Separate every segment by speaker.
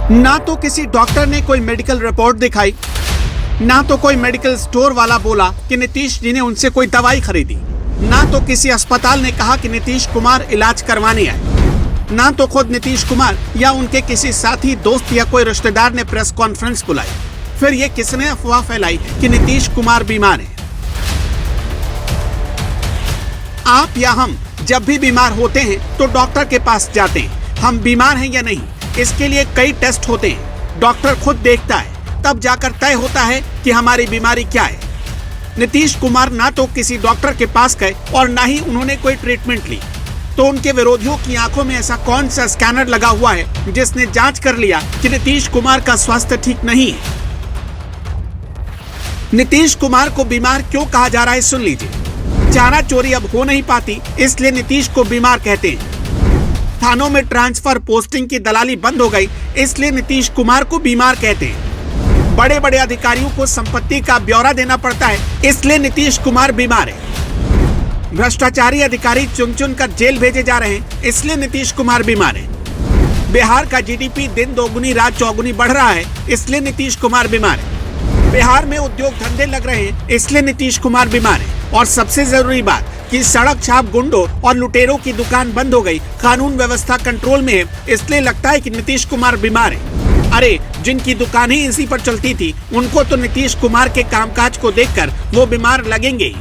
Speaker 1: ना तो किसी डॉक्टर ने कोई मेडिकल रिपोर्ट दिखाई, ना तो कोई मेडिकल स्टोर वाला बोला कि नीतीश जी ने उनसे कोई दवाई खरीदी, ना तो किसी अस्पताल ने कहा कि नीतीश कुमार इलाज करवाने आए, ना तो खुद नीतीश कुमार या उनके किसी साथी, दोस्त या कोई रिश्तेदार ने प्रेस कॉन्फ्रेंस बुलाई। फिर ये किसने अफवाह फैलाई कि नीतीश कुमार बीमार हैं? आप या हम जब भी बीमार होते हैं तो डॉक्टर के पास जाते हैं। हम बीमार हैं या नहीं, इसके लिए कई टेस्ट होते हैं। डॉक्टर खुद देखता है, तब जाकर तय होता है कि हमारी बीमारी क्या है। नीतीश कुमार ना तो किसी डॉक्टर के पास गए और ना ही उन्होंने कोई ट्रीटमेंट ली। तो उनके विरोधियों की आंखों में ऐसा कौन सा स्कैनर लगा हुआ है जिसने जांच कर लिया कि नीतीश कुमार का स्वास्थ्य ठीक नहीं है? नीतीश कुमार को बीमार क्यों कहा जा रहा है, सुन लीजिए। चारा चोरी अब हो नहीं पाती, इसलिए नीतीश को बीमार कहते हैं। थानों में ट्रांसफर पोस्टिंग की दलाली बंद हो गई, इसलिए नीतीश कुमार को बीमार कहते हैं। बड़े बड़े अधिकारियों को संपत्ति का ब्यौरा देना पड़ता है, इसलिए नीतीश कुमार बीमार है। भ्रष्टाचारी अधिकारी चुन चुन कर जेल भेजे जा रहे हैं, इसलिए नीतीश कुमार बीमार है। बिहार का जीडीपी दिन दोगुनी रात चौगुनी बढ़ रहा है, इसलिए नीतीश कुमार बीमार है। बिहार में उद्योग धंधे लग रहे हैं, इसलिए नीतीश कुमार बीमार है। और सबसे जरूरी बात कि सड़क छाप गुंडों और लुटेरों की दुकान बंद हो गई, कानून व्यवस्था कंट्रोल में है, इसलिए लगता है कि नीतीश कुमार बीमार है। अरे जिनकी दुकान ही इसी पर चलती थी, उनको तो नीतीश कुमार के कामकाज को देखकर वो बीमार लगेंगे ही।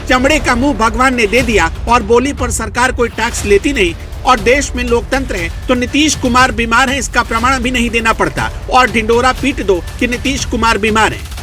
Speaker 1: चमड़े का मुंह भगवान ने दे दिया और बोली पर सरकार कोई टैक्स लेती नहीं और देश में लोकतंत्र है, तो नीतीश कुमार बीमार है इसका प्रमाण भी नहीं देना पड़ता और ढिंडोरा पीट दो कि नीतीश कुमार बीमार है।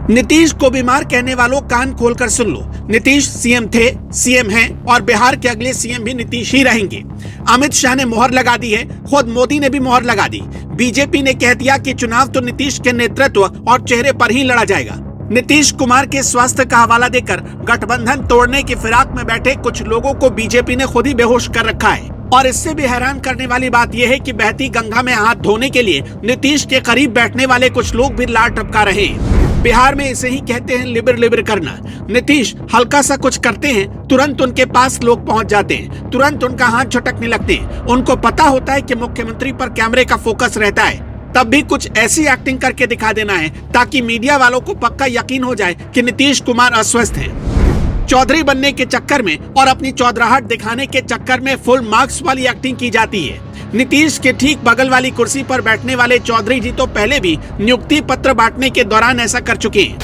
Speaker 1: नीतीश को बीमार कहने वालों कान खोलकर सुन लो। नीतीश सीएम थे, सीएम हैं और बिहार के अगले सीएम भी नीतीश ही रहेंगे। अमित शाह ने मोहर लगा दी है, खुद मोदी ने भी मोहर लगा दी। बीजेपी ने कह दिया कि चुनाव तो नीतीश के नेतृत्व और चेहरे पर ही लड़ा जाएगा। नीतीश कुमार के स्वास्थ्य का हवाला देकर गठबंधन तोड़ने की फिराक में बैठे कुछ लोगों को बीजेपी ने खुद ही बेहोश कर रखा है। और इससे भी हैरान करने वाली बात यह है कि बहती गंगा में हाथ धोने के लिए नीतीश के करीब बैठने वाले कुछ लोग भी लार टपका रहे हैं। बिहार में इसे ही कहते हैं लिबर लिबर करना। नीतीश हल्का सा कुछ करते हैं, तुरंत उनके पास लोग पहुंच जाते हैं, तुरंत उनका हाथ झटकने लगते हैं। उनको पता होता है कि मुख्यमंत्री पर कैमरे का फोकस रहता है, तब भी कुछ ऐसी एक्टिंग करके दिखा देना है ताकि मीडिया वालों को पक्का यकीन हो जाए कि नीतीश कुमार अस्वस्थ हैं। चौधरी बनने के चक्कर में और अपनी चौधराहट दिखाने के चक्कर में फुल मार्क्स वाली एक्टिंग की जाती है। नीतीश के ठीक बगल वाली कुर्सी पर बैठने वाले चौधरी जी तो पहले भी नियुक्ति पत्र बांटने के दौरान ऐसा कर चुके हैं।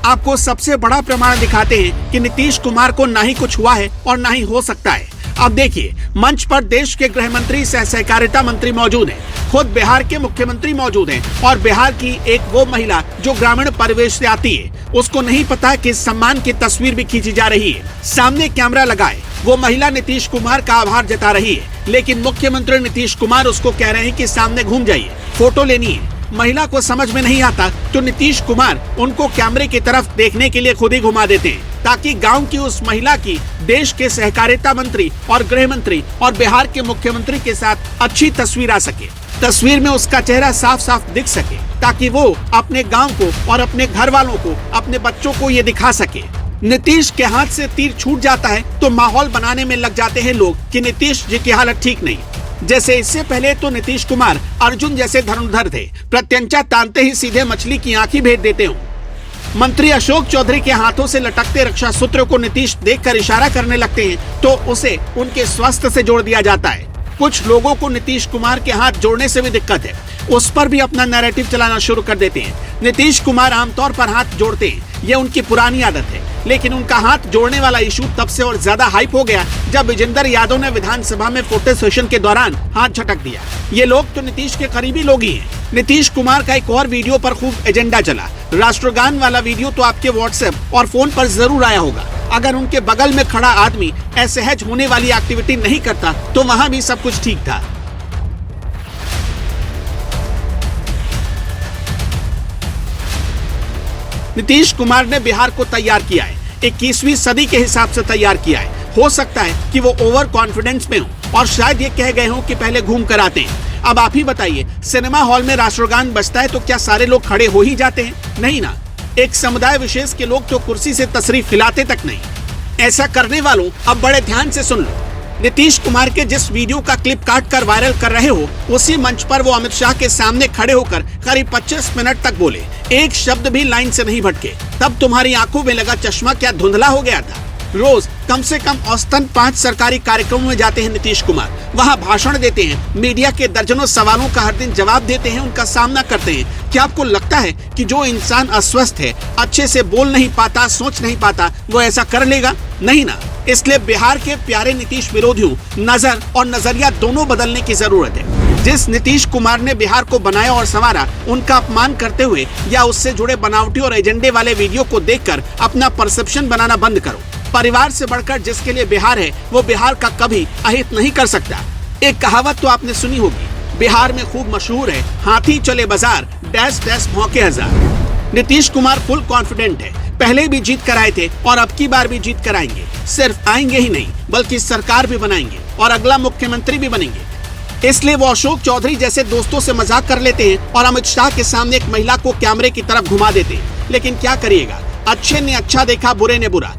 Speaker 1: आपको सबसे बड़ा प्रमाण दिखाते हैं कि नीतीश कुमार को ना ही कुछ हुआ है और ना ही हो सकता है। अब देखिए, मंच पर देश के गृह मंत्री सह सहकारिता मंत्री मौजूद हैं, खुद बिहार के मुख्यमंत्री मौजूद हैं और बिहार की एक वो महिला जो ग्रामीण परिवेश से आती है, उसको नहीं पता कि सम्मान की तस्वीर भी खींची जा रही है। सामने कैमरा लगाए वो महिला नीतीश कुमार का आभार जता रही है, लेकिन मुख्यमंत्री नीतीश कुमार उसको कह रहे हैं कि सामने घूम जाइए, फोटो लेनी है। महिला को समझ में नहीं आता तो नीतीश कुमार उनको कैमरे की तरफ देखने के लिए खुद ही घुमा देते हैं ताकि गांव की उस महिला की देश के सहकारिता मंत्री और गृह मंत्री और बिहार के मुख्यमंत्री के साथ अच्छी तस्वीर आ सके। तस्वीर में उसका चेहरा साफ साफ दिख सके ताकि वो अपने गांव को और अपने घर वालों को, अपने बच्चों को ये दिखा सके। नीतीश के हाथ से तीर छूट जाता है तो माहौल बनाने में लग जाते हैं लोग कि नीतीश जी की हालत ठीक नहीं। जैसे इससे पहले तो नीतीश कुमार अर्जुन जैसे धनुर्धर थे, प्रत्यंचा तानते ही सीधे मछली की आंखें भेद देते हो। मंत्री अशोक चौधरी के हाथों से लटकते रक्षा सूत्र को नीतीश देखकर इशारा करने लगते हैं तो उसे उनके स्वास्थ्य से जोड़ दिया जाता है। कुछ लोगों को नीतीश कुमार के हाथ जोड़ने से भी दिक्कत है, उस पर भी अपना नैरेटिव चलाना शुरू कर देते हैं। नीतीश कुमार आमतौर पर हाथ जोड़ते हैं, यह उनकी पुरानी आदत है, लेकिन उनका हाथ जोड़ने वाला इशू तब से और ज्यादा हाइप हो गया जब विजेंद्र यादव ने विधानसभा में फोटो सेशन के दौरान हाथ झटक दिया। ये लोग तो नीतीश के करीबी लोग ही हैं। नीतीश कुमार का एक और वीडियो पर खूब एजेंडा चला। राष्ट्रगान वाला वीडियो तो आपके व्हाट्सएप और फोन पर जरूर आया होगा। अगर उनके बगल में खड़ा आदमी असहज होने वाली एक्टिविटी नहीं करता तो वहां भी सब कुछ ठीक था। नीतीश कुमार ने बिहार को तैयार किया है, 21वीं सदी के हिसाब से तैयार किया है। हो सकता है कि वो ओवर कॉन्फिडेंस में हो और शायद ये कह गए हो कि पहले घूम कर आते हैं। अब आप ही बताइए, सिनेमा हॉल में राष्ट्रगान बजता है तो क्या सारे लोग खड़े हो ही जाते हैं? नहीं ना। एक समुदाय विशेष के लोग तो कुर्सी से तशरीफ हिलाते तक नहीं। ऐसा करने वालों अब बड़े ध्यान से सुन लो। नीतीश कुमार के जिस वीडियो का क्लिप काट कर वायरल कर रहे हो, उसी मंच पर वो अमित शाह के सामने खड़े होकर करीब 25 मिनट तक बोले, एक शब्द भी लाइन से नहीं भटके। तब तुम्हारी आंखों में लगा चश्मा क्या धुंधला हो गया था? रोज कम से कम औसतन 5 सरकारी कार्यक्रमों में जाते हैं नीतीश कुमार, वहां भाषण देते हैं, मीडिया के दर्जनों सवालों का हर दिन जवाब देते हैं, उनका सामना करते हैं। क्या आपको लगता है कि जो इंसान अस्वस्थ है, अच्छे से बोल नहीं पाता, सोच नहीं पाता, वो ऐसा कर लेगा? नहीं ना। इसलिए बिहार के प्यारे नीतीश विरोधियों, नजर और नजरिया दोनों बदलने की जरूरत है। जिस नीतीश कुमार ने बिहार को बनाया और संवारा, उनका अपमान करते हुए या उससे जुड़े बनावटी और एजेंडे वाले वीडियो को देखकर अपना परसेप्शन बनाना बंद करो। परिवार से बढ़कर जिसके लिए बिहार है, वो बिहार का कभी अहित नहीं कर सकता। एक कहावत तो आपने सुनी होगी, बिहार में खूब मशहूर है, हाथी चले बाजार, डैश डैश भौंके हजार। नीतीश कुमार फुल कॉन्फिडेंट है, पहले भी जीत कर आए थे और अब की बार भी जीत कर आएंगे। सिर्फ आएंगे ही नहीं, बल्कि सरकार भी बनाएंगे और अगला मुख्यमंत्री भी बनेंगे। इसलिए वो अशोक चौधरी जैसे दोस्तों से मजाक कर लेते हैं और अमित शाह के सामने एक महिला को कैमरे की तरफ घुमा देते हैं। लेकिन क्या करिएगा, अच्छे ने अच्छा देखा, बुरे ने बुरा।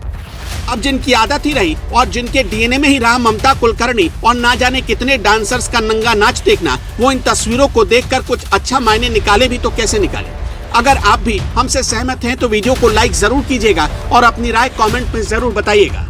Speaker 1: अब जिनकी आदत ही रही और जिनके डीएनए में ही रहा ममता कुलकर्णी और ना जाने कितने डांसर्स का नंगा नाच देखना, वो इन तस्वीरों को देखकर कुछ अच्छा मायने निकाले भी तो कैसे निकाले। अगर आप भी हमसे सहमत हैं तो वीडियो को लाइक जरूर कीजिएगा और अपनी राय कमेंट में जरूर बताइएगा।